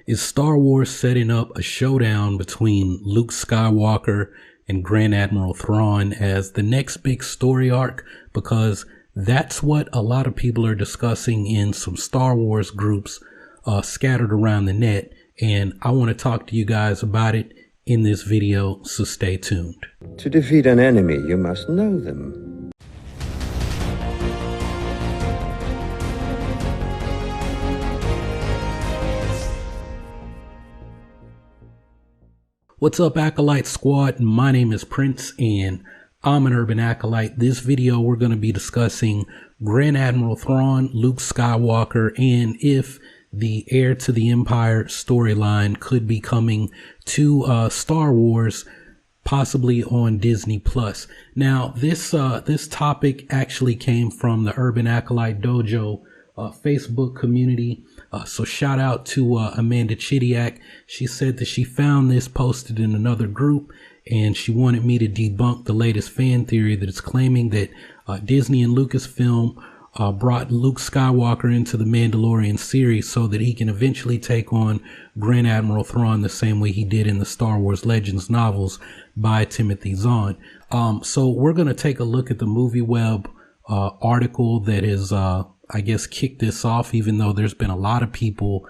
Is Star Wars setting up a showdown between Luke Skywalker and Grand Admiral Thrawn as the next big story arc? Because that's what a lot of people are discussing in some Star Wars groups scattered around the net. And I want to talk to you guys about it in this video, so stay tuned. To defeat an enemy, you must know them. What's up, Acolyte Squad? My name is Prince and I'm an Urban Acolyte. This video we're going to be discussing Grand Admiral Thrawn, Luke Skywalker, and if the Heir to the Empire storyline could be coming to Star Wars, possibly on Disney Plus. Now, this topic actually came from the Urban Acolyte Dojo Facebook community. So shout out to Amanda Chidiak. She said that she found this posted in another group and she wanted me to debunk the latest fan theory that is claiming that Disney and Lucasfilm brought Luke Skywalker into the Mandalorian series so that he can eventually take on Grand Admiral Thrawn the same way he did in the Star Wars Legends novels by Timothy Zahn. So we're going to take a look at the Movie Web article that is I guess kick this off, even though there's been a lot of people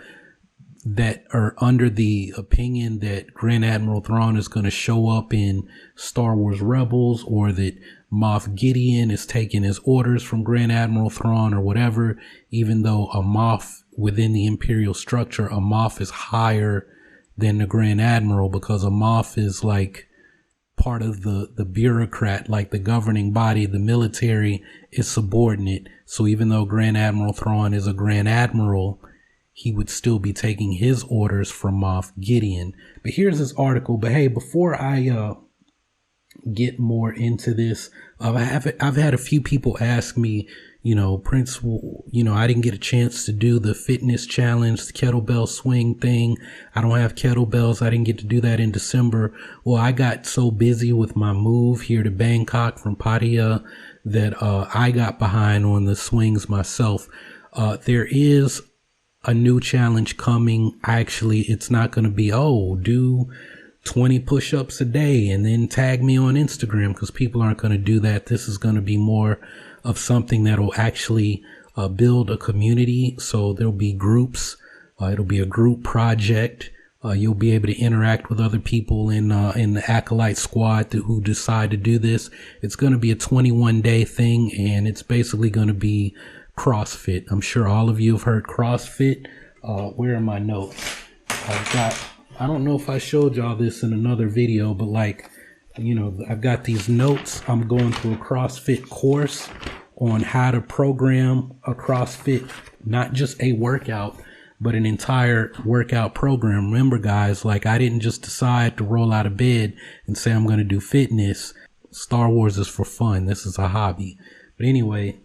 that are under the opinion that Grand Admiral Thrawn is going to show up in Star Wars Rebels, or that Moff Gideon is taking his orders from Grand Admiral Thrawn or whatever, even though a Moff within the Imperial structure, a Moff is higher than the Grand Admiral because a Moff is like part of the bureaucrat, like the governing body. The military is subordinate. So even though Grand Admiral Thrawn is a Grand Admiral, he would still be taking his orders from Moff Gideon. But here's this article. But hey, before I get more into this, I've had a few people ask me, Prince, I didn't get a chance to do the fitness challenge, the kettlebell swing thing. I don't have kettlebells. I didn't get to do that in December. Well, I got so busy with my move here to Bangkok from Pattaya that I got behind on the swings myself. There is a new challenge coming. Actually, it's not going to be, do 20 push-ups a day and then tag me on Instagram, because people aren't going to do that. This is going to be more of something that will actually build a community. So there'll be groups. It'll be a group project. You'll be able to interact with other people in the Acolyte Squad who decide to do this. It's going to be a 21-day thing, and it's basically going to be CrossFit. I'm sure all of you have heard CrossFit. Where are my notes? I don't know if I showed y'all this in another video, but I've got these notes. I'm going through a CrossFit course on how to program a CrossFit, not just a workout, but an entire workout program. Remember, guys, I didn't just decide to roll out of bed and say I'm going to do fitness. Star Wars is for fun. This is a hobby. But anyway,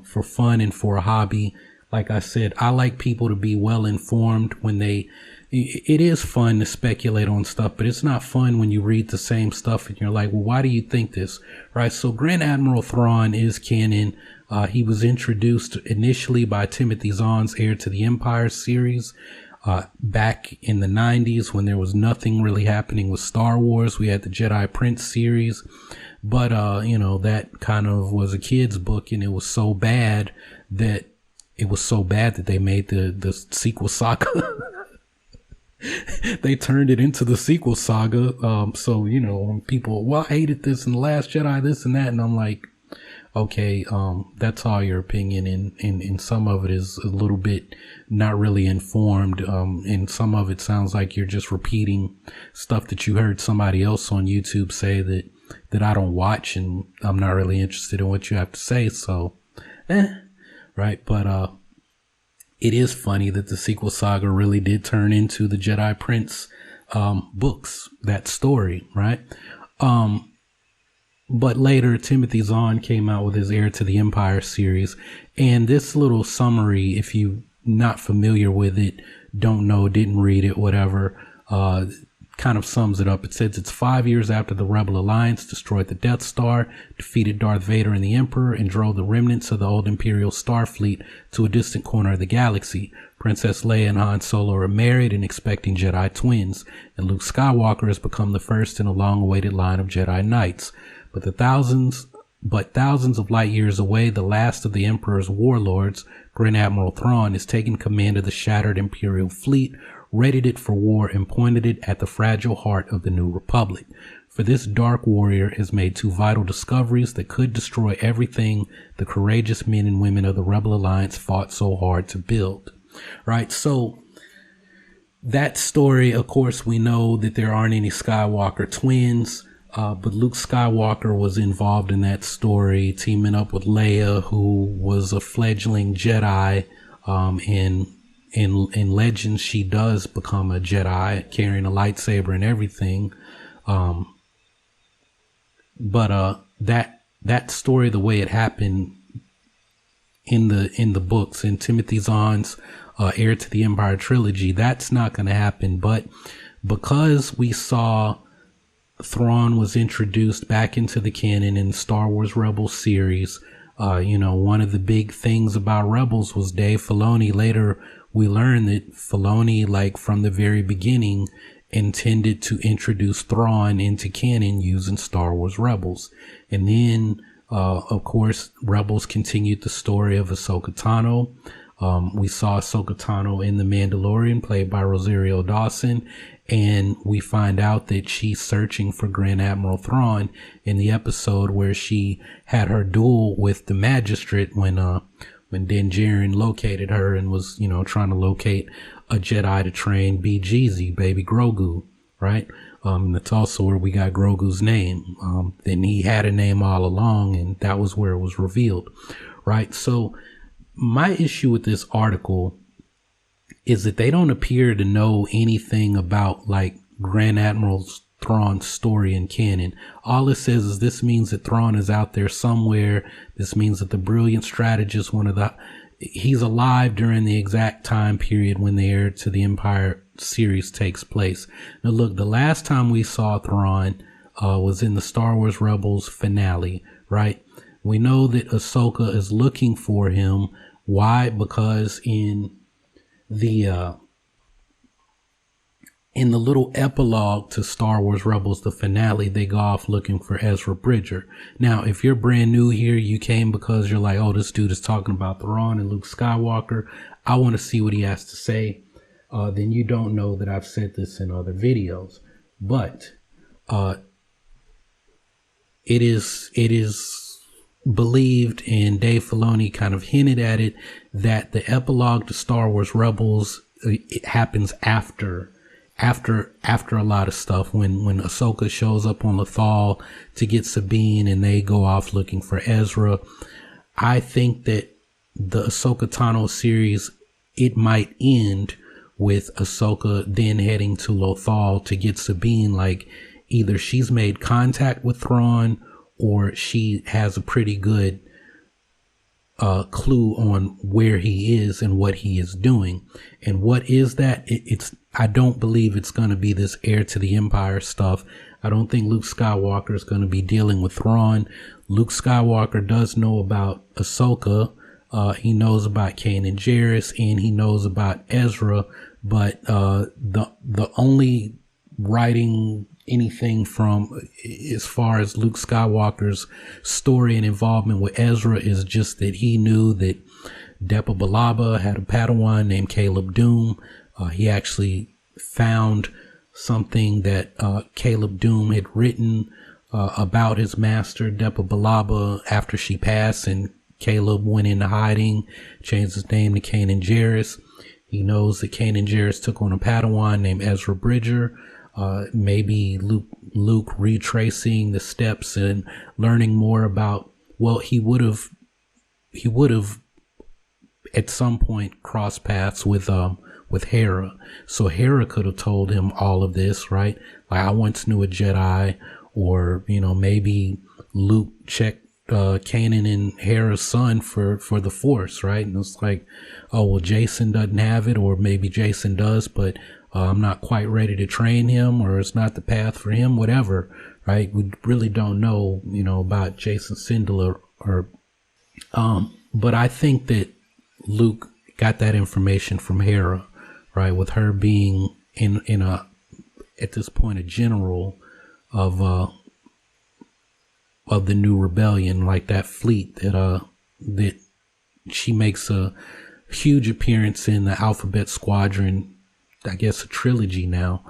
for fun and for a hobby, like I said, I like people to be well informed when it is fun to speculate on stuff, but it's not fun when you read the same stuff and you're like, well, why do you think this? Right? So Grand Admiral Thrawn is canon. He was introduced initially by Timothy Zahn's Heir to the Empire series back in the 90s when there was nothing really happening with Star Wars. We had the Jedi Prince series, but that kind of was a kid's book, and it was so bad that they made the sequel saga. They turned it into the sequel saga. So, when people, I hated this in The Last Jedi, this and that. And I'm like, okay, that's all your opinion. And some of it is a little bit not really informed. And some of it sounds like you're just repeating stuff that you heard somebody else on YouTube say that I don't watch, and I'm not really interested in what you have to say. So, right. But, it is funny that the sequel saga really did turn into the Jedi Prince books, that story, right? But later, Timothy Zahn came out with his Heir to the Empire series. And this little summary, if you're not familiar with it, don't know, didn't read it, whatever, kind of sums it up. It says it's 5 years after the Rebel Alliance destroyed the Death Star, defeated Darth Vader and the Emperor, and drove the remnants of the old Imperial Starfleet to a distant corner of the galaxy. Princess Leia and Han Solo are married and expecting Jedi twins, and Luke Skywalker has become the first in a long-awaited line of Jedi Knights. But thousands of light years away, the last of the Emperor's warlords, Grand Admiral Thrawn, is taking command of the shattered Imperial fleet, readied it for war, and pointed it at the fragile heart of the New Republic. For this dark warrior has made two vital discoveries that could destroy everything the courageous men and women of the Rebel Alliance fought so hard to build. Right? So that story, of course, we know that there aren't any Skywalker twins, but Luke Skywalker was involved in that story, teaming up with Leia, who was a fledgling Jedi. In Legends, she does become a Jedi, carrying a lightsaber and everything. But that story, the way it happened in the books, in Timothy Zahn's Heir to the Empire trilogy, that's not going to happen. But because we saw Thrawn was introduced back into the canon in the Star Wars Rebels series, one of the big things about Rebels was Dave Filoni. Later, we learned that Filoni, like from the very beginning, intended to introduce Thrawn into canon using Star Wars Rebels. And then, of course, Rebels continued the story of Ahsoka Tano. We saw Ahsoka Tano in The Mandalorian, played by Rosario Dawson, and we find out that she's searching for Grand Admiral Thrawn in the episode where she had her duel with the magistrate when Din Djarin located her and was, trying to locate a Jedi to train BGZ, Baby Grogu, right? And that's also where we got Grogu's name. Then he had a name all along, and that was where it was revealed, right? So my issue with this article is that they don't appear to know anything about like Grand Admiral Thrawn's story in canon. All it says is this means that Thrawn is out there somewhere. This means that the brilliant strategist, he's alive during the exact time period when the Heir to the Empire series takes place. Now look, the last time we saw Thrawn was in the Star Wars Rebels finale, right? We know that Ahsoka is looking for him. Why? Because in the little epilogue to Star Wars Rebels, the finale, they go off looking for Ezra Bridger. Now, if you're brand new here, you came because you're like, oh, this dude is talking about Thrawn and Luke Skywalker, I want to see what he has to say. Then you don't know that I've said this in other videos. But it is believed, and Dave Filoni kind of hinted at it, that the epilogue to Star Wars Rebels, it happens after a lot of stuff, when Ahsoka shows up on Lothal to get Sabine and they go off looking for Ezra. I think that the Ahsoka Tano series, it might end with Ahsoka then heading to Lothal to get Sabine. Like, either she's made contact with Thrawn or she has a pretty good clue on where he is and what he is doing. And what is that? I don't believe it's going to be this Heir to the Empire stuff. I don't think Luke Skywalker is going to be dealing with Thrawn. Luke Skywalker does know about Ahsoka. He knows about Kanan Jarrus, and he knows about Ezra. But the only writing anything from as far as Luke Skywalker's story and involvement with Ezra is just that he knew that Depa Billaba had a Padawan named Caleb Doom. He actually found something that Caleb Doom had written about his master, Depa Billaba, after she passed, and Caleb went into hiding, changed his name to Kanan Jarrus. He knows that Kanan Jarrus took on a Padawan named Ezra Bridger. Maybe Luke retracing the steps and learning more about, well, he would have at some point crossed paths with Heir. So Heir could have told him all of this, right? Like, I once knew a Jedi, or, maybe Luke checked Kanan and Heir's son for the Force, right? And it's like, oh, well, Jason doesn't have it, or maybe Jason does, but I'm not quite ready to train him, or it's not the path for him, whatever, right? We really don't know, about Jason Sindel but I think that Luke got that information from Hera, right? With her being at this point, a general of the new rebellion, like that fleet that she makes a huge appearance in the Alphabet Squadron, I guess a trilogy now.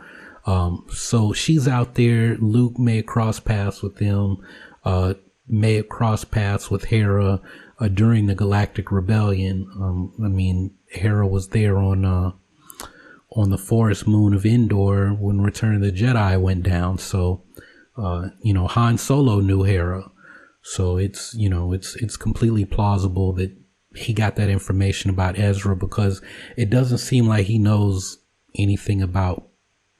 So she's out there. Luke may have crossed paths with them, may have crossed paths with Hera during the Galactic Rebellion. Hera was there on the forest moon of Endor when Return of the Jedi went down. So, Han Solo knew Hera. So it's completely plausible that he got that information about Ezra, because it doesn't seem like he knows anything about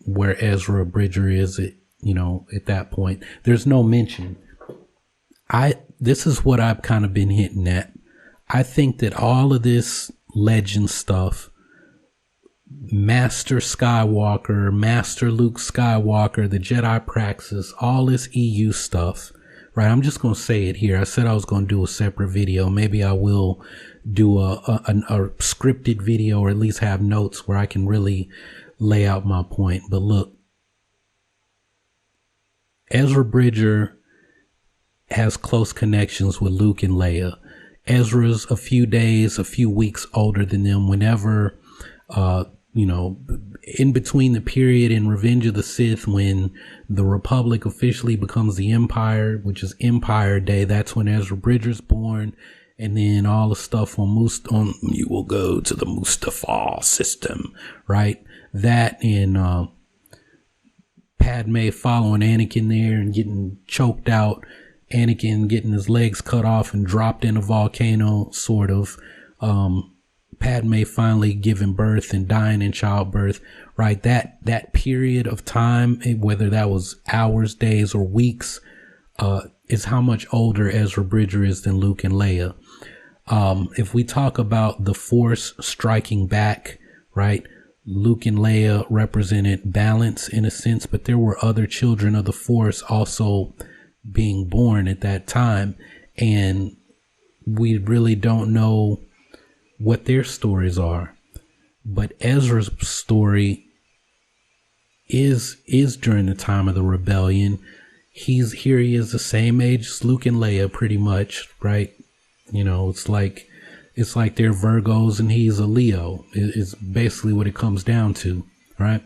where Ezra Bridger is at that point. There's no mention. This is what I've kind of been hinting at. I think that all of this legend stuff, Master Skywalker, Master Luke Skywalker, the Jedi Praxis, all this EU stuff, right? I'm just going to say it here. I said I was going to do a separate video. Maybe I will do a scripted video, or at least have notes where I can really lay out my point. But look, Ezra Bridger has close connections with Luke and Leia. Ezra's a few weeks older than them. Whenever, in between the period in Revenge of the Sith when the Republic officially becomes the Empire, which is Empire Day, that's when Ezra Bridger's born. And then all the stuff on you will go to the Mustafar system, right? That and Padme following Anakin there and getting choked out. Anakin getting his legs cut off and dropped in a volcano, sort of. Padme finally giving birth and dying in childbirth, right? That period of time, whether that was hours, days, or weeks, is how much older Ezra Bridger is than Luke and Leia. If we talk about the Force striking back, right? Luke and Leia represented balance in a sense, but there were other children of the Force also being born at that time, and we really don't know what their stories are. But Ezra's story is during the time of the rebellion. He is the same age as Luke and Leia, pretty much, right? It's like they're Virgos and he's a Leo. It's basically what it comes down to, right?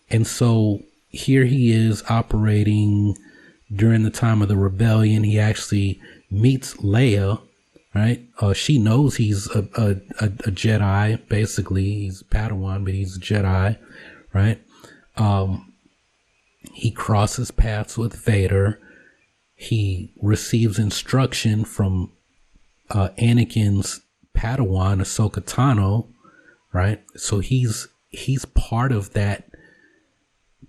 And so here he is operating during the time of the rebellion. He actually meets Leia, right? She knows he's a Jedi, basically. He's a Padawan, but he's a Jedi, right? He crosses paths with Vader. He receives instruction from Anakin's Padawan, Ahsoka Tano, right? So he's part of that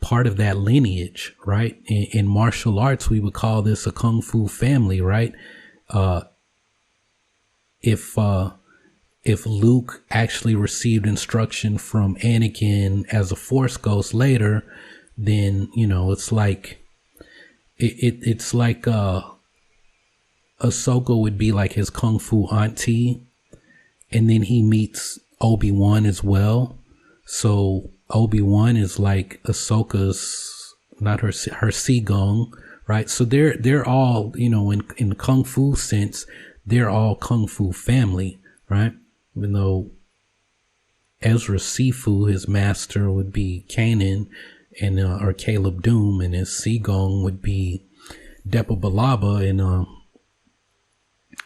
lineage, right? In martial arts, we would call this a kung fu family, right? If Luke actually received instruction from Anakin as a Force ghost later, then it's like Ahsoka would be like his kung fu auntie, and then he meets Obi-Wan as well. So Obi-Wan is like Ahsoka's, not her Sigong, right? So they're all, in kung fu sense, they're all kung fu family, right? Even though Ezra's Sifu, his master, would be Kanan, and or Caleb Doom, and his Sigong would be Depa Billaba, and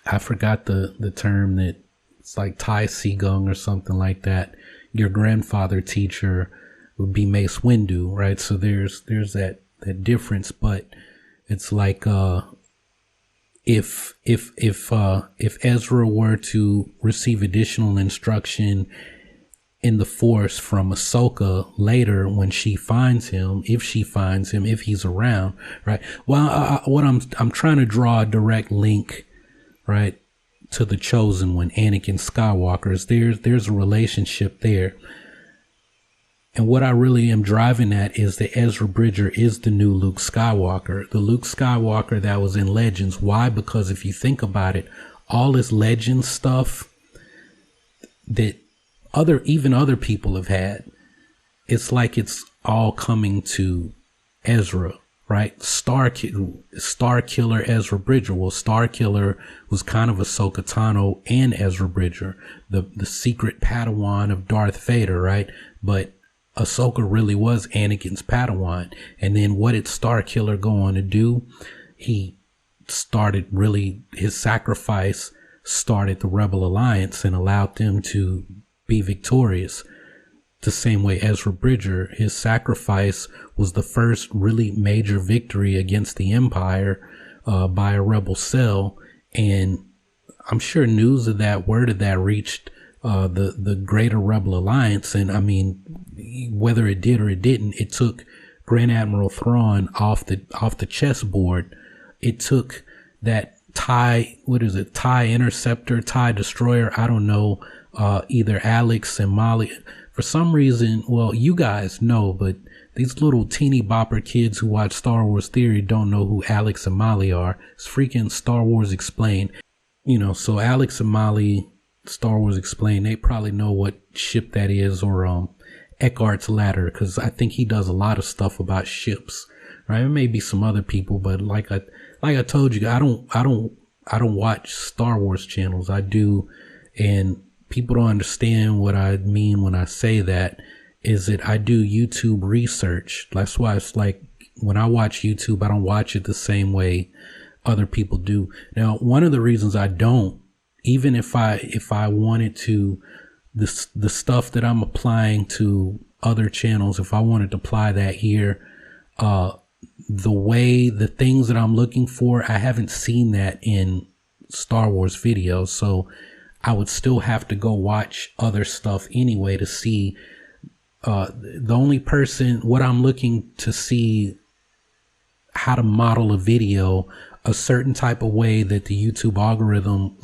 I forgot the term, that it's like Tai Sigong or something like that. Your grandfather teacher would be Mace Windu, right? So there's that difference, but it's like if Ezra were to receive additional instruction in the Force from Ahsoka later, when she finds him, if he's around, right? Well, I'm trying to draw a direct link, right, to the Chosen One, Anakin Skywalker. There's a relationship there. And what I really am driving at is that Ezra Bridger is the new Luke Skywalker, the Luke Skywalker that was in Legends. Why? Because if you think about it, all this Legends stuff that even other people have had, it's like it's all coming to Ezra, right? Star Killer Ezra Bridger. Well, Star Killer was kind of Ahsoka Tano and Ezra Bridger, the secret Padawan of Darth Vader, right? But Ahsoka really was Anakin's Padawan. And then what did Star Killer go on to do? He started his sacrifice started the Rebel Alliance and allowed them to be victorious. The same way Ezra Bridger, his sacrifice was the first really major victory against the Empire by a rebel cell. And I'm sure news of that, word of that reached the greater Rebel Alliance. And I mean, whether it did or it didn't, it took Grand Admiral Thrawn off the chessboard. It took that TIE Interceptor, TIE Destroyer, I don't know, either Alex and Molly. For some reason, well, you guys know, but these little teeny bopper kids who watch Star Wars Theory don't know who Alex and Molly are. It's freaking Star Wars Explained. So Alex and Molly, Star Wars Explained, they probably know what ship that is, or Eckhart's Ladder, because I think he does a lot of stuff about ships, right? There may be some other people, but like I told you, I don't watch Star Wars channels. I do, and people don't understand what I mean when I say that, is that I do YouTube research. That's why it's like when I watch YouTube, I don't watch it the same way other people do. Now, one of the reasons I don't, even if I wanted to, the stuff that I'm applying to other channels, if I wanted to apply that here, the things that I'm looking for, I haven't seen that in Star Wars videos. So I would still have to go watch other stuff anyway to see, the only person, what I'm looking to see, how to model a video a certain type of way that the YouTube algorithm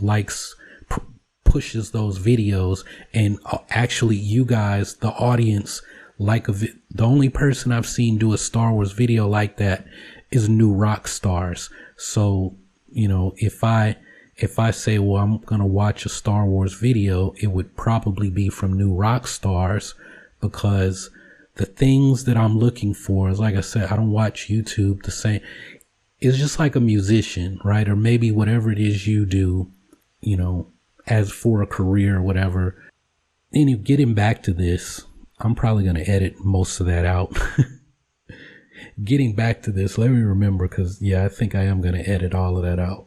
pushes those videos. And actually you guys, the audience, the only person I've seen do a Star Wars video like that is New Rock Stars. So, if I say, well, I'm going to watch a Star Wars video, it would probably be from New Rock Stars, because the things that I'm looking for is, like I said, I don't watch YouTube the same. It's just like a musician, right? Or maybe whatever it is you do, as for a career or whatever. Anyway, getting back to this, I'm probably going to edit most of that out. Getting back to this, let me remember, because I think I am going to edit all of that out.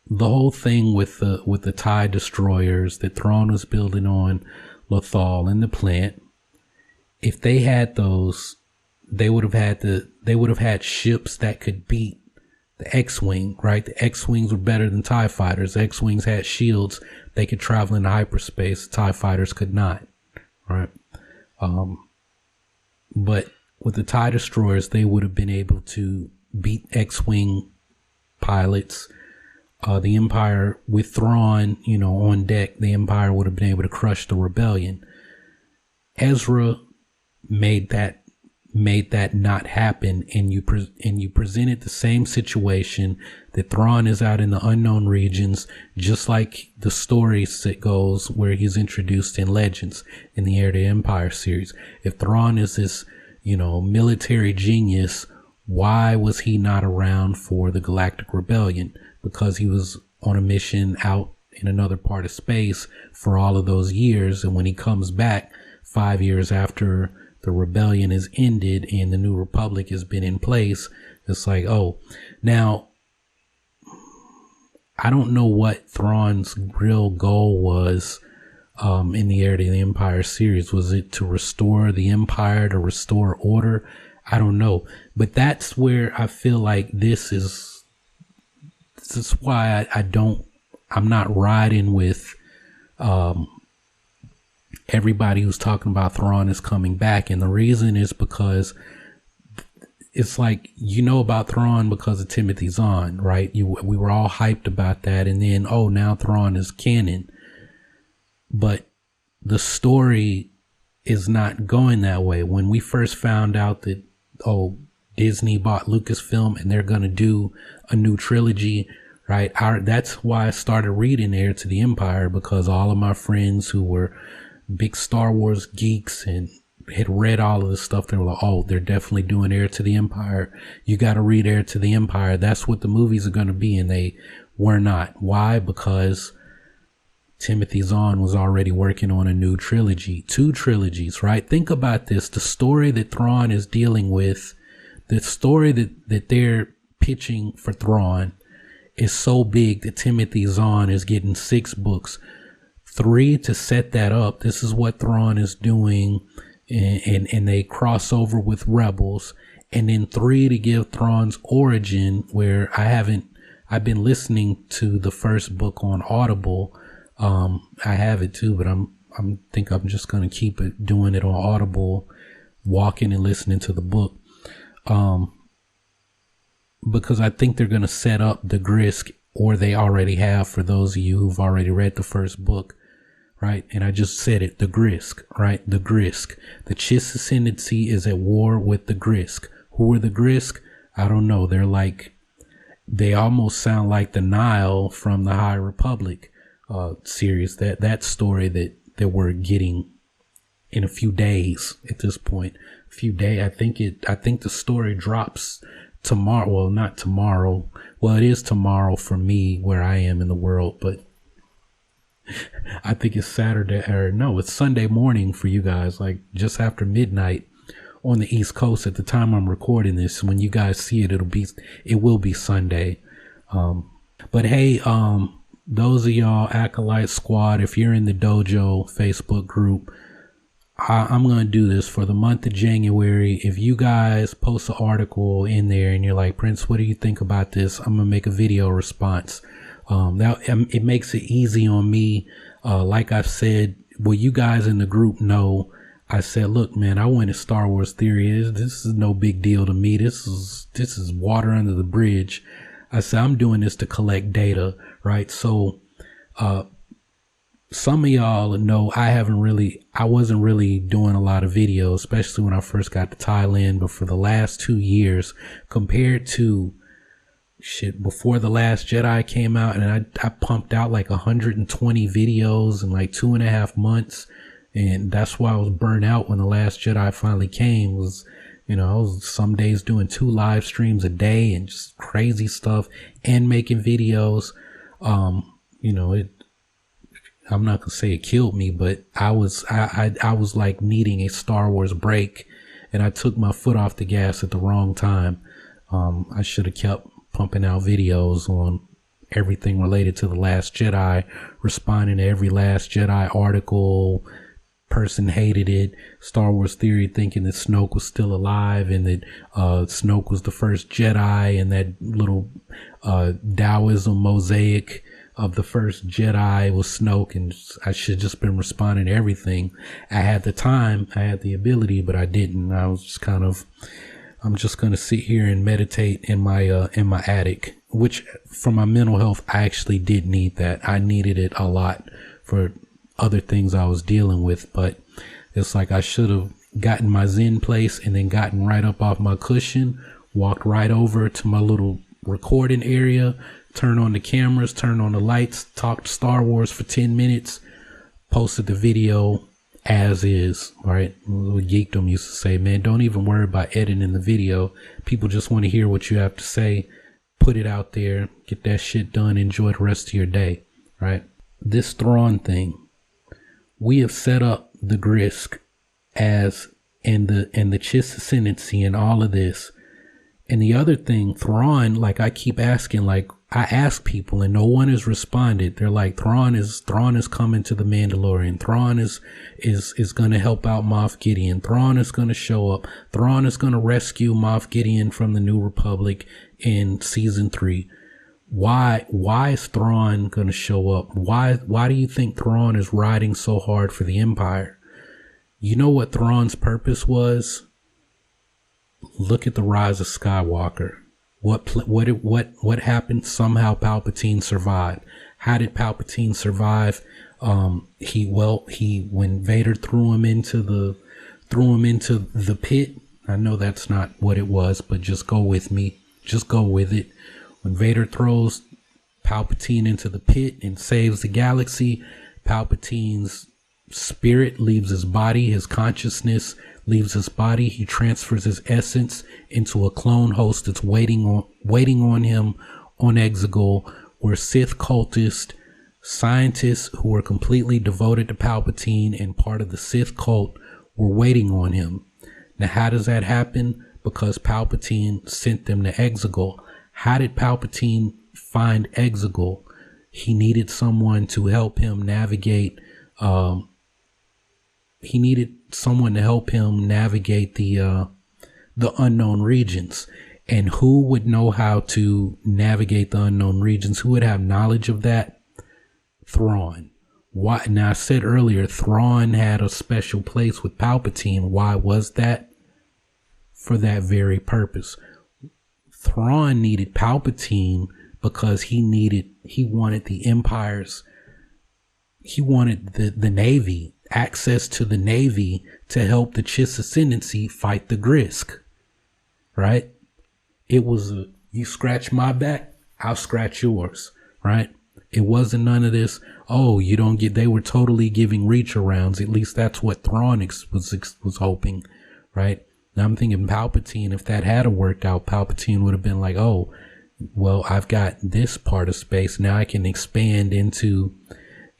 The whole thing with the TIE destroyers that Thrawn was building on Lothal and the plant, if they had those, they would have had ships that could beat the X-Wing, right? The X-Wings were better than TIE fighters. The X-Wings had shields. They could travel into hyperspace. TIE fighters could not, right? But with the TIE destroyers, they would have been able to beat X-Wing pilots. The Empire, with Thrawn, on deck, the Empire would have been able to crush the rebellion. Ezra made that not happen, and you presented the same situation, that Thrawn is out in the unknown regions, just like the story goes where he's introduced in Legends in the Heir to Empire series. If Thrawn is this, military genius, why was he not around for the Galactic Rebellion? Because he was on a mission out in another part of space for all of those years, and when he comes back 5 years after the rebellion is ended and the new republic has been in place, it's like, oh, now I don't know what Thrawn's real goal was in the Heir to the Empire series. Was it to restore the Empire, to restore order? I don't know, but that's where I feel like this is why I'm not riding with everybody who's talking about Thrawn is coming back. And the reason is because it's like, about Thrawn because of Timothy Zahn, right? We were all hyped about that. And then, now Thrawn is canon. but the story is not going that way. When we first found out that, Disney bought Lucasfilm and they're going to do a new trilogy, right? That's why I started reading Heir to the Empire, because all of my friends who were big Star Wars geeks and had read all of this stuff, they were like, they're definitely doing Heir to the Empire. You got to read Heir to the Empire. That's what the movies are going to be. And they were not. Why? Because Timothy Zahn was already working on a new trilogy, 2 trilogies, right? Think about this. The story that Thrawn is dealing with, the story that they're pitching for Thrawn is so big that Timothy Zahn is getting 6 books, 3 to set that up. This is what Thrawn is doing, and they cross over with Rebels, and then 3 to give Thrawn's origin, where I've been listening to the first book on Audible. I have it too, but I'm just going to keep doing it on Audible, walking and listening to the book. Because I think they're going to set up the Grisk, or they already have, for those of you who've already read the first book, right? And I just said it, the Grisk, right? The Grisk. The Chiss Ascendancy is at war with the Grisk. Who are the Grisk? I don't know. They almost sound like the Nile from the High Republic series, that story that we're getting in a few days at this point. I think the story drops tomorrow. Well, not tomorrow. Well, it is tomorrow for me where I am in the world, but I think it's Saturday, or no, it's Sunday morning for you guys, like just after midnight on the East Coast at the time I'm recording this. When you guys see it, it will be Sunday. But hey, those of y'all Acolyte Squad, if you're in the Dojo Facebook group, I'm going to do this for the month of January. If you guys post an article in there and you're like, Prince, what do you think about this? I'm going to make a video response. It makes it easy on me. Like I said, well, you guys in the group know, I said, look, man, I went to Star Wars Theory. This is no big deal to me. This is water under the bridge. I said, I'm doing this to collect data, right? So, some of y'all know I wasn't really doing a lot of videos, especially when I first got to Thailand. But for the last 2 years, compared to before The Last Jedi came out, and I pumped out like 120 videos in like 2.5 months. And that's why I was burnt out when The Last Jedi finally came. I was some days doing 2 live streams a day and just crazy stuff and making videos. I'm not gonna say it killed me, but I was like needing a Star Wars break, and I took my foot off the gas at the wrong time. I should have kept pumping out videos on everything related to The Last Jedi, responding to every Last Jedi article. Person hated it. Star Wars Theory thinking that Snoke was still alive and that Snoke was the first Jedi, and that little Taoism mosaic of the first Jedi was Snoke, and I should just been responding to everything. I had the time, I had the ability, but I didn't. I was just I'm just going to sit here and meditate in my attic, which for my mental health, I actually did need that. I needed it a lot for other things I was dealing with, but it's like I should have gotten my Zen place and then gotten right up off my cushion, walked right over to my little recording area, turn on the cameras, turn on the lights, talked Star Wars for 10 minutes, posted the video as is, right? Geekdom used to say, man, don't even worry about editing the video. People just want to hear what you have to say. Put it out there, get that shit done, enjoy the rest of your day, right? This Thrawn thing, we have set up the Grisk as in the Chiss Ascendancy and all of this. And the other thing, Thrawn, like I keep asking, like I ask people and no one has responded. They're like, Thrawn is coming to the Mandalorian. Thrawn is going to help out Moff Gideon. Thrawn is going to show up. Thrawn is going to rescue Moff Gideon from the New Republic in season 3. Why is Thrawn going to show up? Why do you think Thrawn is riding so hard for the Empire? You know what Thrawn's purpose was? Look at the rise of Skywalker. What happened? Somehow Palpatine survived. How did Palpatine survive? When Vader threw him into the pit. I know that's not what it was, but just go with me. Just go with it. When Vader throws Palpatine into the pit and saves the galaxy, Palpatine's spirit leaves his body, his consciousness leaves his body. He transfers his essence into a clone host that's waiting on him on Exegol, where Sith cultists, scientists who were completely devoted to Palpatine and part of the Sith cult were waiting on him. Now, how does that happen? Because Palpatine sent them to Exegol. How did Palpatine find Exegol? He needed someone to help him navigate. The unknown regions. And who would know how to navigate the unknown regions? Who would have knowledge of that? Thrawn. Why? Now, I said earlier, Thrawn had a special place with Palpatine. Why was that? For that very purpose. Thrawn needed Palpatine because he wanted the Empire's, he wanted the Navy, access to the Navy to help the Chiss Ascendancy fight the Grisk. Right? It was you scratch my back, I'll scratch yours. Right? It wasn't none of this, oh, you don't get, they were totally giving reach arounds. At least that's what Thrawn was hoping. Right? Now I'm thinking Palpatine, if that had worked out, Palpatine would have been like, oh, well, I've got this part of space. Now I can expand into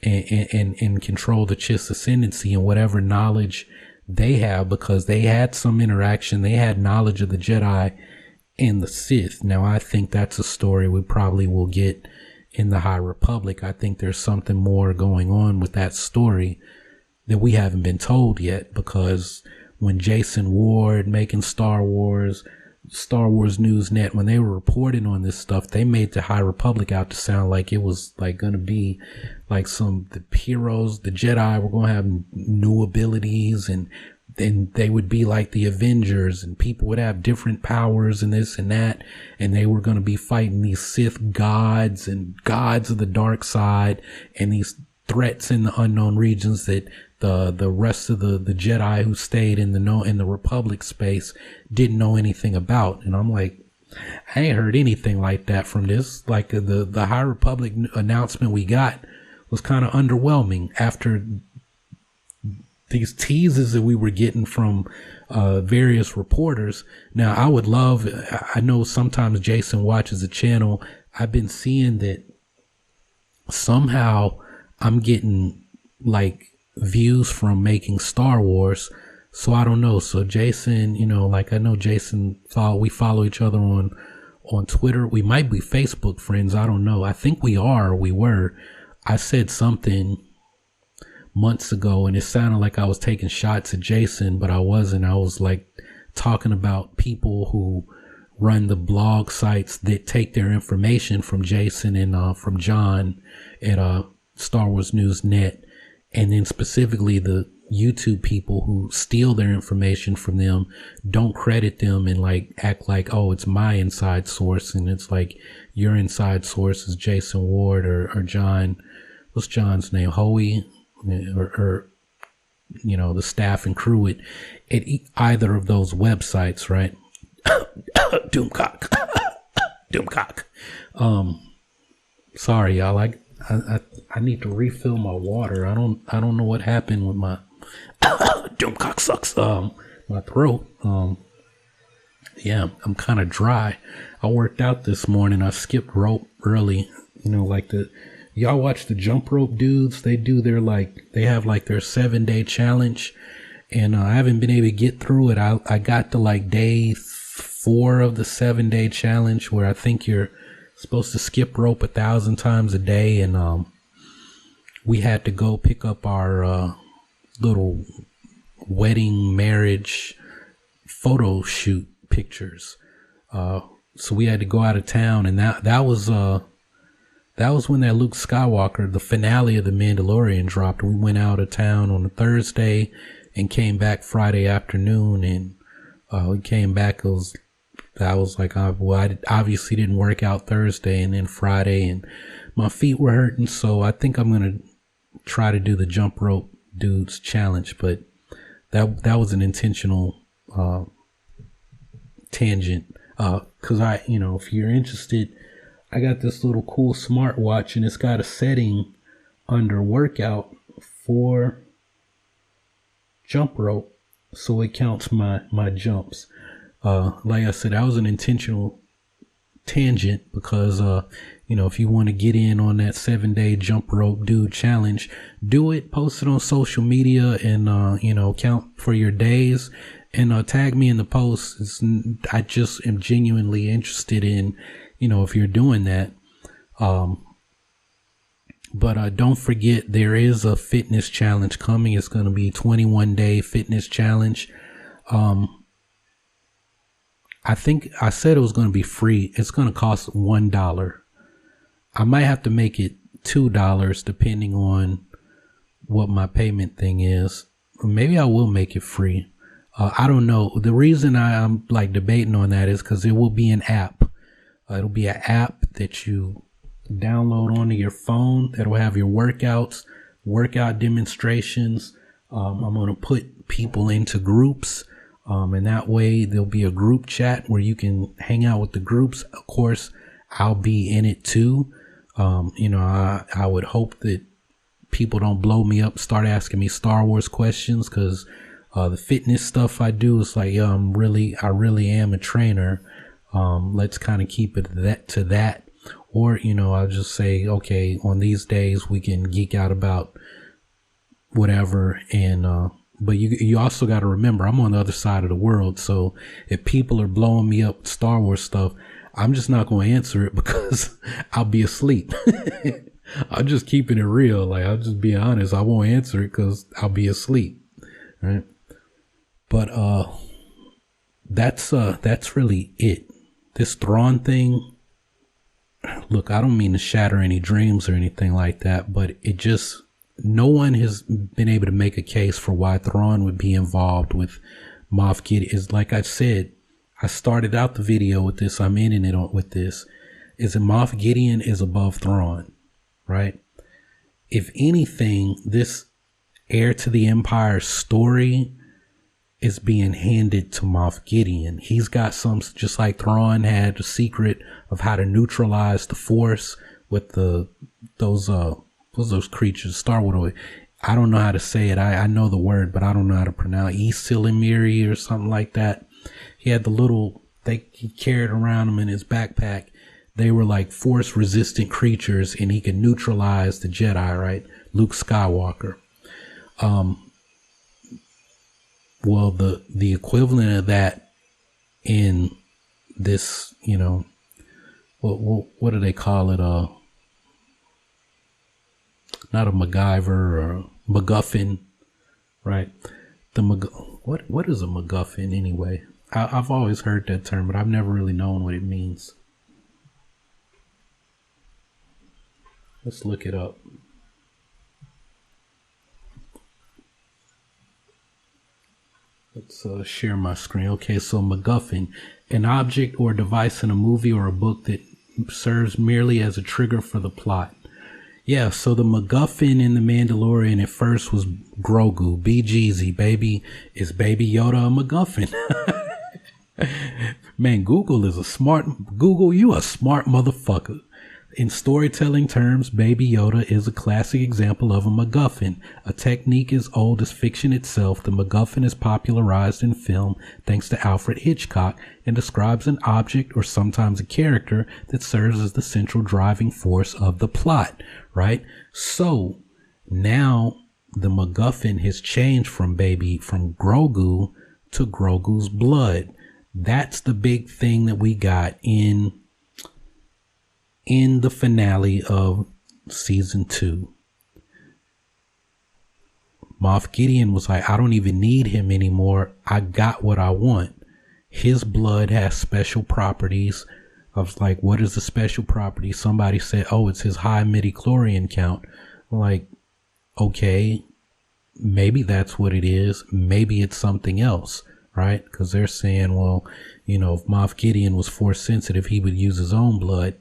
and control the Chiss Ascendancy and whatever knowledge they have, because they had some interaction. They had knowledge of the Jedi and the Sith. Now I think that's a story we probably will get in the High Republic. I think there's something more going on with that story that we haven't been told yet, because when Jason Ward making Star Wars Newsnet, when they were reporting on this stuff, they made the High Republic out to sound like it was like going to be like the heroes, the Jedi were going to have new abilities, and then they would be like the Avengers, and people would have different powers and this and that, and they were going to be fighting these Sith gods and gods of the dark side and these threats in the unknown regions that the rest of the Jedi who stayed in the Republic space didn't know anything about. And I'm like, I ain't heard anything like that from this. Like the High Republic announcement we got was kind of underwhelming after these teases that we were getting from various reporters. Now I know sometimes Jason watches the channel. I've been seeing that somehow I'm getting like views from making Star Wars. So I don't know. So Jason, like I know Jason, we follow each other on Twitter. We might be Facebook friends. I don't know. I think we were. I said something months ago and it sounded like I was taking shots at Jason, but I wasn't. I was like talking about people who run the blog sites that take their information from Jason and from John at Star Wars News Net. And then specifically the YouTube people who steal their information from them, don't credit them and like act like, oh, it's my inside source. And it's like your inside source is Jason Ward or John, what's John's name? Hoey or the staff and crew at either of those websites, right? Doomcock. Sorry, y'all. I need to refill my water. I don't know what happened with my Doomcock sucks. My throat. Yeah, I'm kind of dry. I worked out this morning. I skipped rope early. Like y'all watch the jump rope dudes. They do they have like their 7-day challenge, and I haven't been able to get through it. I got to like day 4 of the 7-day challenge, where I think you're supposed to skip rope 1,000 times a day, and we had to go pick up our little wedding marriage photo shoot pictures. So we had to go out of town, and that was when that Luke Skywalker, the finale of The Mandalorian, dropped. We went out of town on a Thursday and came back Friday afternoon, and we came back. I was like, I obviously didn't work out Thursday and then Friday, and my feet were hurting. So I think I'm going to try to do the jump rope dudes challenge, but that was an intentional tangent. Cause if you're interested, I got this little cool smartwatch and it's got a setting under workout for jump rope. So it counts my jumps. Like I said, that was an intentional tangent because, if you want to get in on that 7-day jump rope dude challenge, do it, post it on social media and, count for your days and, tag me in the post. I just am genuinely interested in, if you're doing that. But don't forget, there is a fitness challenge coming. It's going to be 21-day fitness challenge. I think I said it was going to be free. It's going to cost $1. I might have to make it $2 depending on what my payment thing is. Maybe I will make it free. I don't know. The reason I'm like debating on that is because it will be an app. It'll be an app that you download onto your phone that'll have your workouts, workout demonstrations. I'm going to put people into groups. And that way there'll be a group chat where you can hang out with the groups. Of course, I'll be in it too. I would hope that people don't blow me up, start asking me Star Wars questions, because the fitness stuff I do is like, I really am a trainer. Let's kind of keep it to that. Or, I'll just say, okay, on these days we can geek out about whatever. And, but you also got to remember, I'm on the other side of the world. So if people are blowing me up with Star Wars stuff, I'm just not going to answer it because I'll be asleep. I'm just keeping it real. Like, I'll just be honest. I won't answer it because I'll be asleep. Right. But, that's really it. This Thrawn thing. Look, I don't mean to shatter any dreams or anything like that, but no one has been able to make a case for why Thrawn would be involved with Moff Gideon. Is like I said, I started out the video with this. I'm ending it with this. Is that Moff Gideon is above Thrawn, right? If anything, this Heir to the Empire story is being handed to Moff Gideon. He's got just like Thrawn had the secret of how to neutralize the Force with those creatures, Star Wars. I don't know how to say it. I know the word, but I don't know how to pronounce it. Isilimiri or something like that. He had he carried around him in his backpack. They were like Force resistant creatures and he could neutralize the Jedi, right? Luke Skywalker. Well, the equivalent of that in this, what do they call it? Not a MacGyver or a MacGuffin, right? What is a MacGuffin anyway? I've always heard that term, but I've never really known what it means. Let's look it up. Let's share my screen. Okay, so MacGuffin, an object or device in a movie or a book that serves merely as a trigger for the plot. Yeah, so the MacGuffin in The Mandalorian at first was Grogu. BGZ, baby. Is Baby Yoda a MacGuffin? Man, Google, you a smart motherfucker. In storytelling terms, Baby Yoda is a classic example of a MacGuffin. A technique as old as fiction itself, the MacGuffin is popularized in film thanks to Alfred Hitchcock and describes an object or sometimes a character that serves as the central driving force of the plot, right? So now the MacGuffin has changed from Grogu to Grogu's blood. That's the big thing that we got in the finale of season 2. Moff Gideon was like, I don't even need him anymore. I got what I want. His blood has special properties. I was like, what is the special property? Somebody said, oh, it's his high midichlorian count. I'm like, okay, maybe that's what it is. Maybe it's something else, right? Because they're saying, well, if Moff Gideon was Force sensitive, he would use his own blood.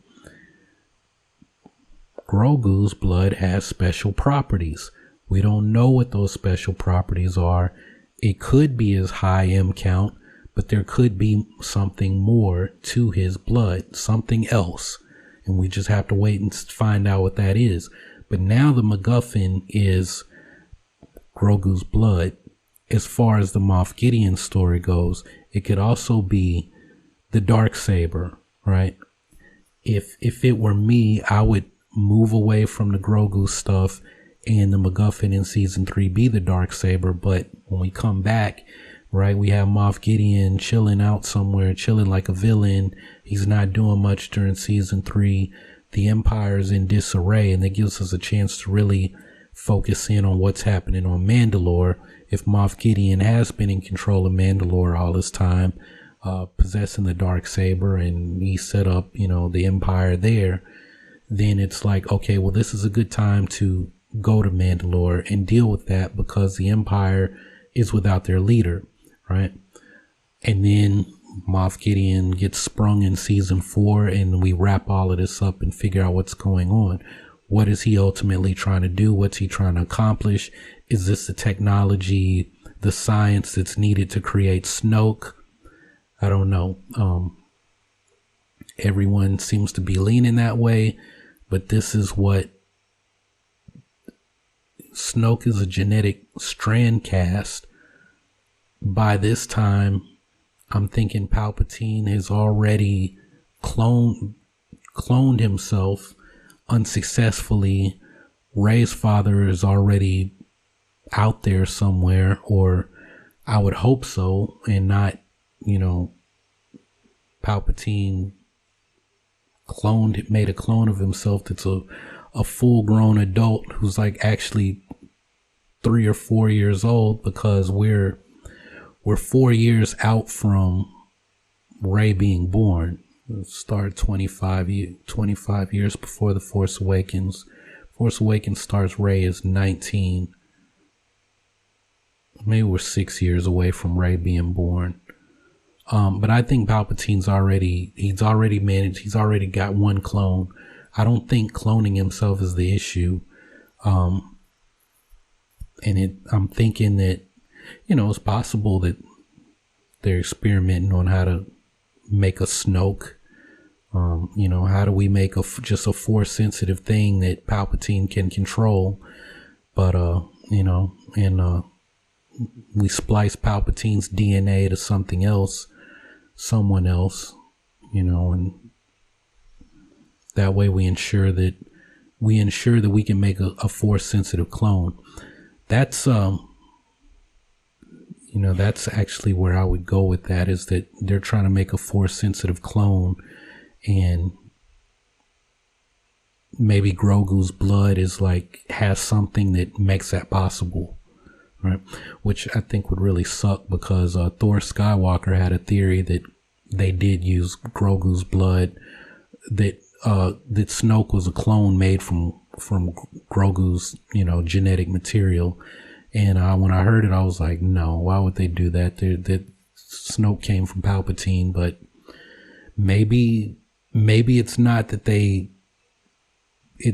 Grogu's blood has special properties. We don't know what those special properties are. It could be his high M count, but there could be something more to his blood, something else. And we just have to wait and find out what that is. But now the MacGuffin is Grogu's blood. As far as the Moff Gideon story goes, it could also be the Darksaber, right? If it were me, I would move away from the Grogu stuff and the MacGuffin in season 3 be the Darksaber. But when we come back, right, we have Moff Gideon chilling out somewhere, chilling like a villain. He's not doing much during season 3. The Empire's in disarray, and that gives us a chance to really focus in on what's happening on Mandalore. If Moff Gideon has been in control of Mandalore all this time, possessing the Darksaber, and he set up, the Empire there, then it's like, okay, well, this is a good time to go to Mandalore and deal with that, because the Empire is without their leader, right? And then Moff Gideon gets sprung in season 4, and we wrap all of this up and figure out what's going on. What is he ultimately trying to do? What's he trying to accomplish? Is this the technology, the science that's needed to create Snoke? I don't know. Everyone seems to be leaning that way, but this is what Snoke is, a genetic strand cast. By this time, I'm thinking Palpatine has already cloned himself unsuccessfully. Rey's father is already out there somewhere, or I would hope so, and not, Palpatine made a clone of himself that's a full-grown adult who's like actually 3 or 4 years old, because we're 4 years out from Rey being born. It started 25 years before The Force Awakens. Force Awakens starts Rey is 19. Maybe we're 6 years away from Rey being born. But I think Palpatine's he's already got one clone. I don't think cloning himself is the issue. I'm thinking that, it's possible that they're experimenting on how to make a Snoke. How do we make just a force sensitive thing that Palpatine can control? But, we splice Palpatine's DNA to someone else, and that way we ensure that we can make a force sensitive clone. That's, that's actually where I would go with that, is that they're trying to make a force sensitive clone, and maybe Grogu's blood has something that makes that possible, right? Which I think would really suck, because Thor Skywalker had a theory that they did use Grogu's blood, that Snoke was a clone made from Grogu's, genetic material. And when I heard it, I was like, no, why would they do that? That Snoke came from Palpatine. But maybe it's not that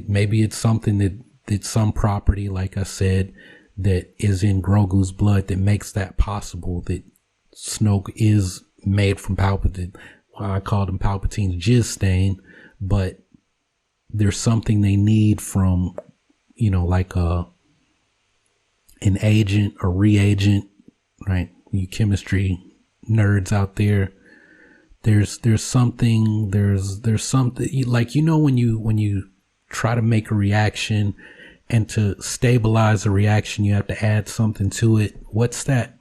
maybe it's something that some property, like I said, that is in Grogu's blood that makes that possible, that Snoke is made from Palpatine. Well, I called him Palpatine's jizz stain, but there's something they need from, an agent or reagent, right? You chemistry nerds out there. There's something like, when you try to make a reaction, and to stabilize a reaction, you have to add something to it. What's that?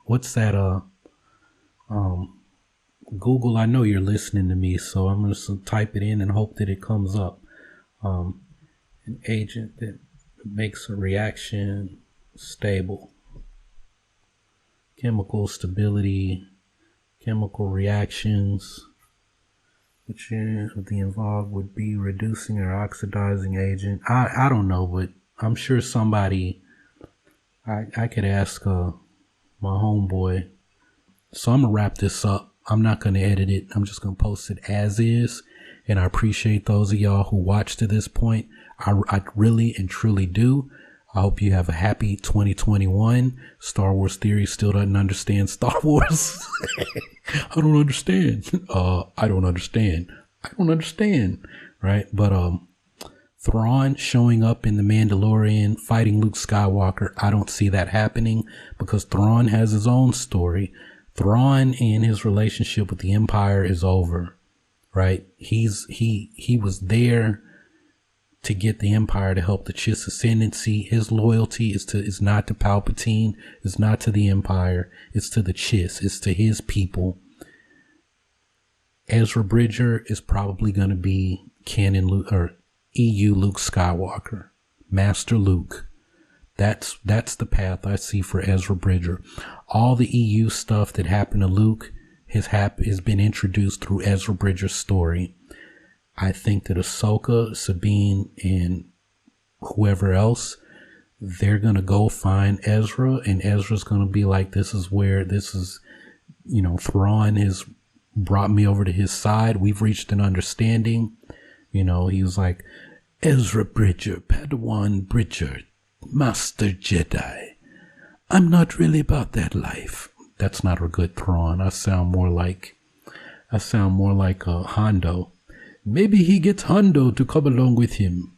Google, I know you're listening to me, so I'm going to type it in and hope that it comes up. An agent that makes a reaction stable. Chemical stability, chemical reactions, which of the involved would be reducing or oxidizing agent. I don't know, but I'm sure somebody, I could ask my homeboy. So I'm going to wrap this up. I'm not going to edit it. I'm just going to post it as is. And I appreciate those of y'all who watched to this point. I really and truly do. I hope you have a happy 2021. Star Wars Theory still doesn't understand Star Wars. I don't understand. I don't understand. I don't understand. Right? But Thrawn showing up in The Mandalorian, fighting Luke Skywalker, I don't see that happening because Thrawn has his own story. Thrawn and his relationship with the Empire is over. Right? He was there to get the Empire to help the Chiss ascendancy. His loyalty is not to Palpatine, it's not to the Empire, it's to the Chiss, it's to his people. Ezra Bridger is probably going to be canon Luke, or EU Luke Skywalker, Master Luke. That's the path I see for Ezra Bridger. All the EU stuff that happened to Luke has been introduced through Ezra Bridger's story. I think that Ahsoka, Sabine, and whoever else, they're going to go find Ezra, and Ezra's going to be like, Thrawn has brought me over to his side. We've reached an understanding. He was like, Ezra Bridger, Padawan Bridger, Master Jedi. I'm not really about that life. That's not a good Thrawn. I sound more like Hondo. Maybe he gets Hondo to come along with him.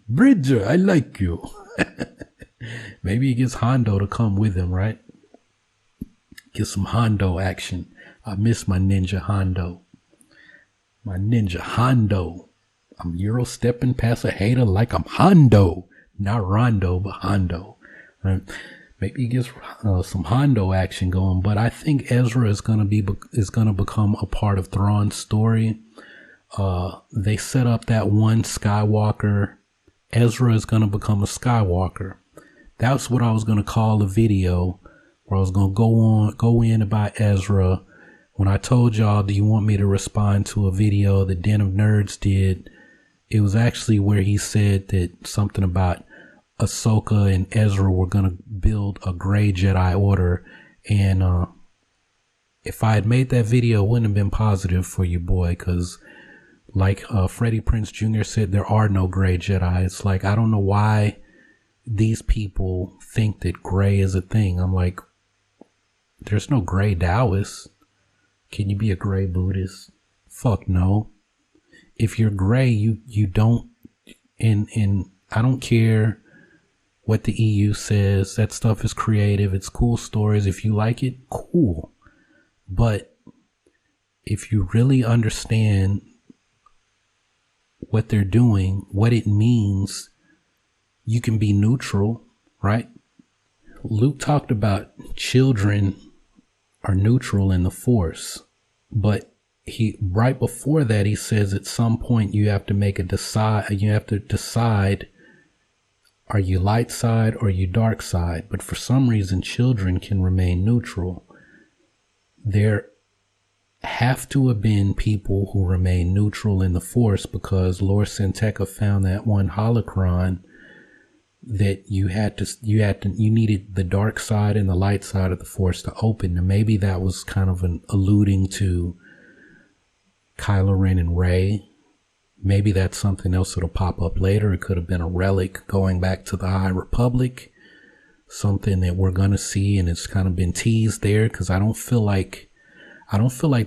Bridger, I like you. Maybe he gets Hondo to come with him, right? Get some Hondo action. I miss my Ninja Hondo. My Ninja Hondo. I'm Euro stepping past a hater like I'm Hondo. Not Rondo, but Hondo. Right? Maybe he gets some Hondo action going, but I think Ezra is gonna become a part of Thrawn's story. They set up that one Skywalker. Ezra is going to become a Skywalker. That's what I was going to call the video, where I was going to go in about Ezra. When I told y'all, do you want me to respond to a video that Den of Nerds did? It was actually where he said that something about Ahsoka and Ezra were going to build a gray Jedi Order. And if I had made that video, it wouldn't have been positive for you, boy, because like Freddie Prinze Jr. said, there are no gray Jedi. It's like, I don't know why these people think that gray is a thing. I'm like, there's no gray Taoist. Can you be a gray Buddhist? Fuck no. If you're gray, you don't, and I don't care what the EU says. That stuff is creative. It's cool stories. If you like it, cool. But if you really understand what they're doing, what it means, you can be neutral, right? Luke talked about children are neutral in the Force, but right before that, he says at some point you have to decide, are you light side or you dark side? But for some reason, children can remain neutral. There have to have been people who remain neutral in the Force, because Lord Santeca found that one holocron that you needed the dark side and the light side of the Force to open. And maybe that was kind of alluding to Kylo Ren and Rey. Maybe that's something else that'll pop up later. It could have been a relic going back to the High Republic, something that we're going to see, and it's kind of been teased there, because I don't feel like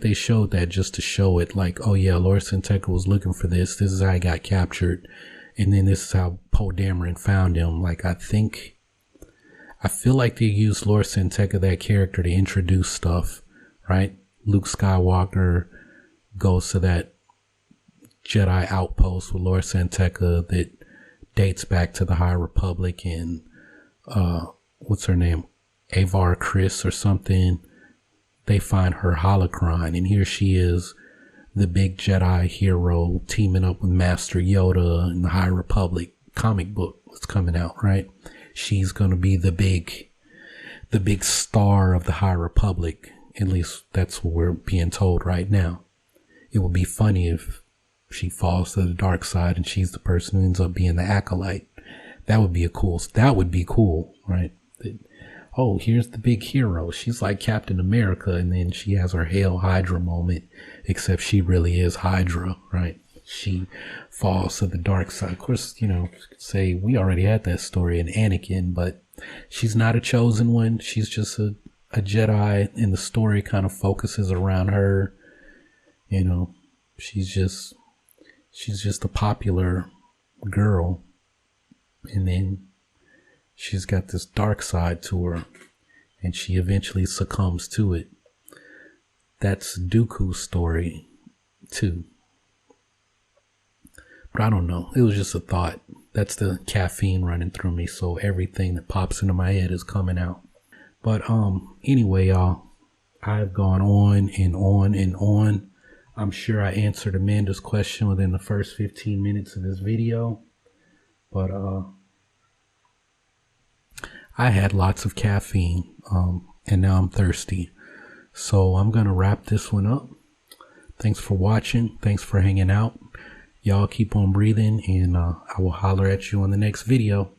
they showed that just to show it, like, oh yeah, Lord Santeca was looking for this. This is how he got captured. And then this is how Poe Dameron found him. Like, I feel like they used Lord Santeca, that character, to introduce stuff, right? Luke Skywalker goes to that Jedi outpost with Lord Santeca that dates back to the High Republic, and what's her name? Avar Kriss or something. They find her holocron, and here she is, the big Jedi hero, teaming up with Master Yoda in the High Republic comic book that's coming out, right? She's going to be the big star of the High Republic. At least that's what we're being told right now. It would be funny if she falls to the dark side and she's the person who ends up being the acolyte. That would be cool, right? Oh, here's the big hero. She's like Captain America, and then she has her Hail Hydra moment, except she really is Hydra, right? she falls to the dark side. Of course, you know, say we already had that story in Anakin, but she's not a chosen one. She's just a Jedi, and the story kind of focuses around her. You know, she's just a popular girl, and then she's got this dark side to her, and she eventually succumbs to it. That's Dooku's story too. But I don't know. It was just a thought. That's the caffeine running through me, so everything that pops into my head is coming out. But anyway, y'all, I've gone on and on and on. I'm sure I answered Amanda's question within the first 15 minutes of this video. But I had lots of caffeine, and now I'm thirsty. So I'm going to wrap this one up. Thanks for watching. Thanks for hanging out. Y'all keep on breathing, and I will holler at you on the next video.